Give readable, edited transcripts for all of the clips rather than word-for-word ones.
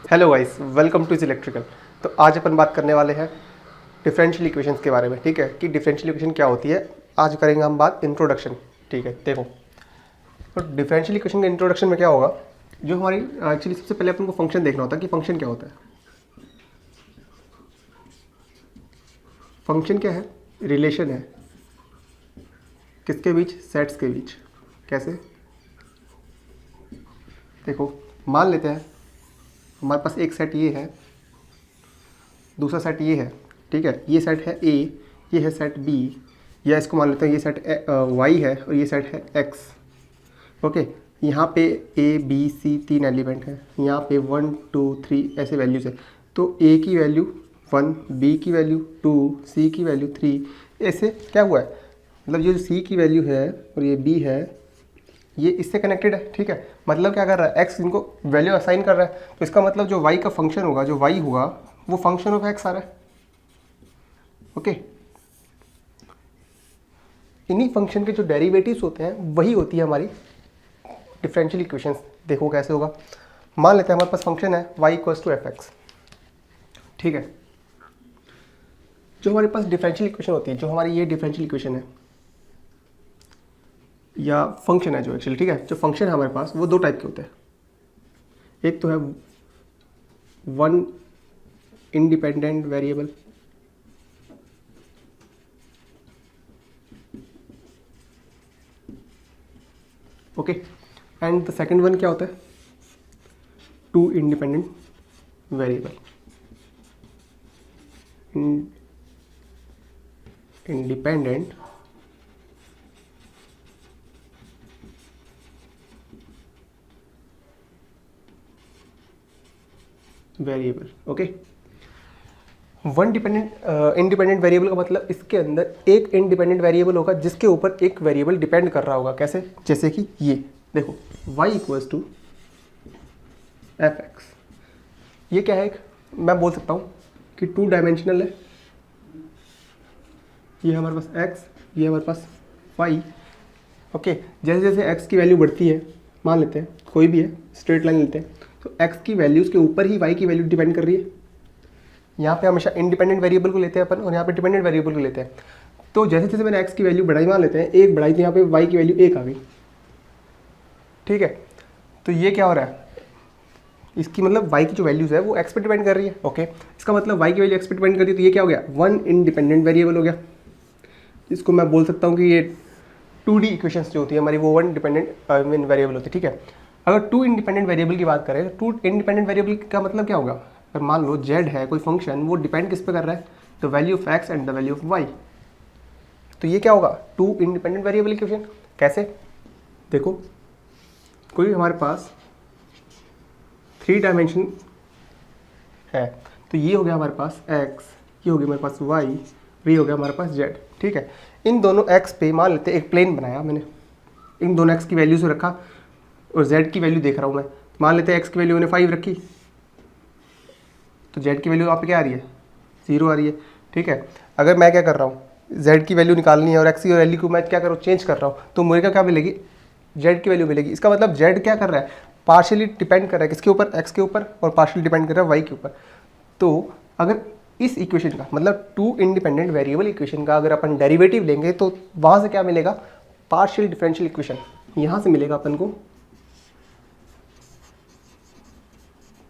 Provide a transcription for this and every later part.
Hello guys, welcome two is electrical. तो आज अपन बात करने वाले हैं डिफरेंशियल इक्वेशंस के बारे में। ठीक है, कि डिफरेंशियल इक्वेशन क्या होती है। आज करेंगे हम बात इंट्रोडक्शन। ठीक है, देखो, तो डिफरेंशियल इक्वेशन के इंट्रोडक्शन में क्या होगा, जो हमारी एक्चुअली सबसे पहले अपन को फंक्शन देखना होता है कि फंक्शन क्या होता है। फंक्शन क्या है? रिलेशन है। किसके बीच? सेट्स के बीच। कैसे? देखो, मान लेते हैं हमारे पास एक सेट ये है, दूसरा सेट ये है। ठीक है, ये सेट है ए, ये है सेट बी, या इसको मान लेते हैं ये सेट वाई है और ये सेट है एक्स। ओके, यहाँ पे ए बी सी तीन एलिमेंट हैं, यहाँ पे 1 2 3 ऐसे वैल्यूज़ है। तो ए की वैल्यू 1, बी की वैल्यू 2, सी की वैल्यू 3। ऐसे क्या हुआ है, मतलब ये जो सी की वैल्यू है और ये बी है, ये इससे कनेक्टेड है। ठीक है, मतलब क्या कर रहा है, एक्स इनको वैल्यू असाइन कर रहा है, तो इसका मतलब जो वाई का फंक्शन होगा, जो वाई होगा वो फंक्शन ऑफ एक्स आ रहा है। ओके, इन्हीं फंक्शन के जो डेरिवेटिव्स होते हैं वही होती है हमारी डिफरेंशियल इक्वेशंस। देखो कैसे होगा, मान लेते हैं हमारे पास फंक्शन है y equals to F X. ठीक है, जो हमारे पास डिफरेंशियल इक्वेशन होती है, जो हमारी ये डिफरेंशियल इक्वेशन है या फंक्शन है जो एक्चुअली, ठीक है, जो फंक्शन है हमारे पास वो दो टाइप के होते हैं। एक तो है one independent variable, okay, and the second one क्या होता है, two independent variable. Independent variable. Okay, one independent variable का मतलब इसके अंदर एक इंडिपेंडेंट वेरिएबल होगा जिसके ऊपर एक वेरिएबल डिपेंड कर रहा होगा। कैसे? जैसे कि ये देखो, y equals to F X. ये क्या है, मैं बोल सकता हूँ कि टू डायमेंशनल है। ये हमारे पास x, ये हमारे पास y। ओके, जैसे जैसे x की वैल्यू बढ़ती है, मान लेते हैं कोई भी है, स्ट्रेट लाइन लेते हैं, तो x की वैल्यूज़ के ऊपर ही y की वैल्यू डिपेंड कर रही है। यहाँ पे हमेशा इंडिपेंडेंट वेरिएबल को लेते हैं अपन और यहाँ पे डिपेंडेंट वेरिएबल को लेते हैं। तो जैसे जैसे मैंने x की वैल्यू बढ़ाई, मान लेते हैं एक बढ़ाई, तो यहाँ पे y की वैल्यू एक आ गई। ठीक है, तो ये क्या हो रहा है, इसकी मतलब y की जो वैल्यूज़ है वो x पे डिपेंड कर रही है। ओके, इसका मतलब y की वैल्यू x पे डिपेंड कर रही है, तो ये क्या हो गया, वन इंडिपेंडेंट वेरिएबल हो गया। इसको मैं बोल सकता हूँ कि ये 2D इक्वेशंस जो होती है हमारी वो वन डिपेंडेंट वेरिएबल होती है। ठीक है, अगर टू इंडिपेंडेंट वेरिएबल की बात करें तो टू इंडिपेंडेंट वेरिएबल का मतलब क्या होगा, अगर मान लो z है कोई फंक्शन, वो डिपेंड किस पे कर रहा है, the value of x and the value of y। तो ये क्या होगा, टू इंडिपेंडेंट वेरिएबल इक्वेशन। कैसे? देखो, कोई हमारे पास 3 डायमेंशन है, तो ये हो गया हमारे पास x, ये हो गया हमारे पास y, ये हो गया हमारे पास z। ठीक है, इन दोनों x पे मान लेते हैं एक प्लेन बनाया मैंने, इन दोनों x की वैल्यू से रखा और z की वैल्यू देख रहा हूँ मैं। मान लेते हैं x की वैल्यू मैंने 5 रखी, तो z की वैल्यू आप क्या आ रही है, 0 आ रही है। ठीक है, अगर मैं क्या कर रहा हूँ, z की वैल्यू निकालनी है और x की वैल्यू को मैं क्या कर रहा हूँ, चेंज कर रहा हूँ, तो मुझे क्या मिलेगी, z की वैल्यू मिलेगी। इसका मतलब z क्या कर रहा है, पार्शियली डिपेंड कर रहा है किसके ऊपर, x के ऊपर, और पार्शियली डिपेंड कर रहा है y के ऊपर। तो अगर इस इक्वेशन का मतलब टू इंडिपेंडेंट वेरिएबल इक्वेशन का अगर अपन डेरिवेटिव लेंगे तो वहाँ से क्या मिलेगा, पार्शियल डिफरेंशियल इक्वेशन। यहाँ से मिलेगा अपन को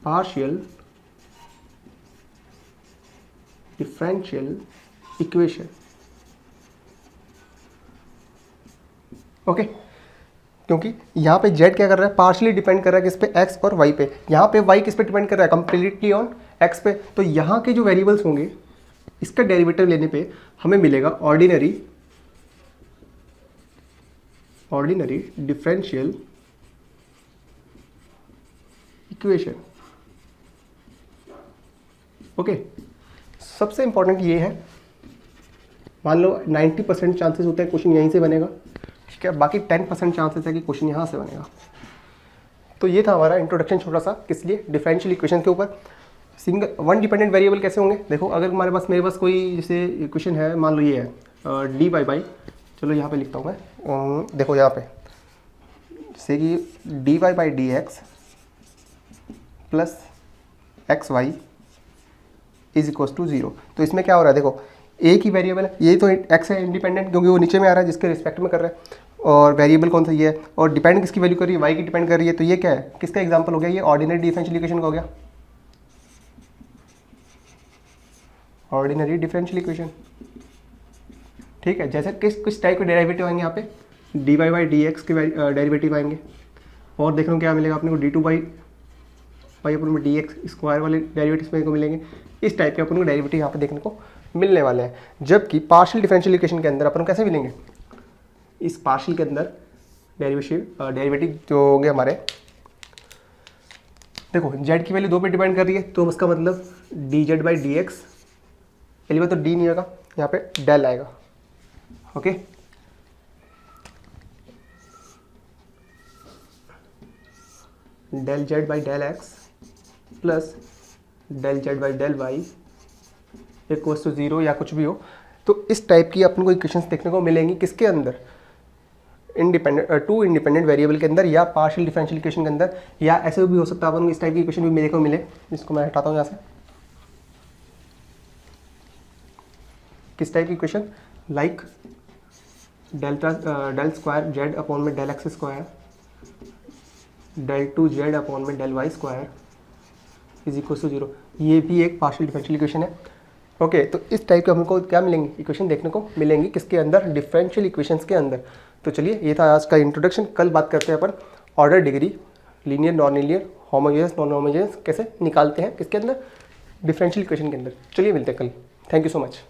पार्शियल डिफरेंशियल इक्वेशन। ओके, क्योंकि यहाँ पे z क्या कर रहा है, पार्शियली डिपेंड कर रहा है किस पे, x और y पे। यहाँ पे y किस पे डिपेंड कर रहा है, कंप्लीटली ऑन x पे। तो यहाँ के जो वेरिएबल्स होंगे इसका डेरिवेटिव लेने पे हमें मिलेगा ऑर्डिनरी डिफरेंशियल इक्वेशन। ओके, सबसे इंपॉर्टेंट ये है, मान लो 90% चांसेस होते हैं क्वेश्चन यहीं से बनेगा। ठीक है, बाकी 10% चांसेस है कि क्वेश्चन यहाँ से बनेगा। तो ये था हमारा इंट्रोडक्शन छोटा सा, किस लिए, डिफरेंशियल इक्वेशन के ऊपर। सिंगल वन डिपेंडेंट वेरिएबल कैसे होंगे, देखो, अगर हमारे पास मेरे पास कोई जैसे इक्वेशन है, मान लो ये है डी बाई, चलो यहाँ पे लिखता हूँ मैं, देखो यहाँ पे जैसे कि D Y by D X plus X Y is equal to 0। तो इसमें क्या हो रहा है, देखो एक ही वेरिएबल है, ये तो एक्स है इंडिपेंडेंट क्योंकि वो नीचे में आ रहा है जिसके रिस्पेक्ट में कर रहा है, और वेरिएबल कौन सा ये है, और डिपेंड किसकी वैल्यू कर रही है, वाई की डिपेंड कर रही है। तो ये क्या है, किसका एग्जांपल हो गया, ये ऑर्डिनरी डिफरेंशियल इक्वेशन का हो गया, ऑर्डिनरी डिफरेंशियल इक्वेशन। ठीक है, जैसे किस टाइप के डेरिवेटिव आएंगे यहाँ पे, D Y by D X के डेरिवेटिव आएंगे, और देखने को क्या मिलेगा अपने को, डी टू बाई वाई अपन में डी एक्स स्क्वायर वाले डेरिवेटिव्स मेरे को मिलेंगे। इस टाइप के अपन को डेरिवेटिव यहाँ पे देखने को मिलने वाले हैं। जबकि पार्शियल डिफरेंशियल इक्वेशन के अंदर अपन को कैसे मिलेंगे, इस पार्शियल के अंदर डेरिवेटिव जो होंगे हमारे, देखो जेड की वैल्यू 2 पे डिपेंड कर रही है, तो उसका मतलब D Z by D x, पहली बार तो डी नहीं आएगा, यहाँ पे डेल आएगा। Okay, del Z by del X plus del Z by del Y equals to 0 या कुछ भी हो। तो इस टाइप की अपन को इक्वेशंस देखने को मिलेंगी किसके अंदर, टू इंडिपेंडेंट वेरिएबल के अंदर, या पार्शियल डिफरेंशियल इक्वेशन के अंदर, या ऐसे भी हो सकता है अपन को इस टाइप की इक्वेशन भी मेरे को मिले, जिसको मैं हटाता हूँ यहाँ से। किस टाइप की equation, like del square Z upon में del X square, del two Z upon में del Y square is equal to 0। ये भी एक पार्शियल डिफरेंशियल इक्वेशन है। ओके, तो इस टाइप के हमको क्या मिलेंगे, इक्वेशन देखने को मिलेंगी किसके अंदर, डिफरेंशियल इक्वेशंस के अंदर। तो चलिए ये था आज का इंट्रोडक्शन। कल बात करते हैं अपन order degree, linear non linear, homogeneous non homogeneous कैसे निकालते हैं किसके अंदर, डिफरेंशियल इक्वेशन के अंदर। चलिए मिलते हैं कल। Thank you so much.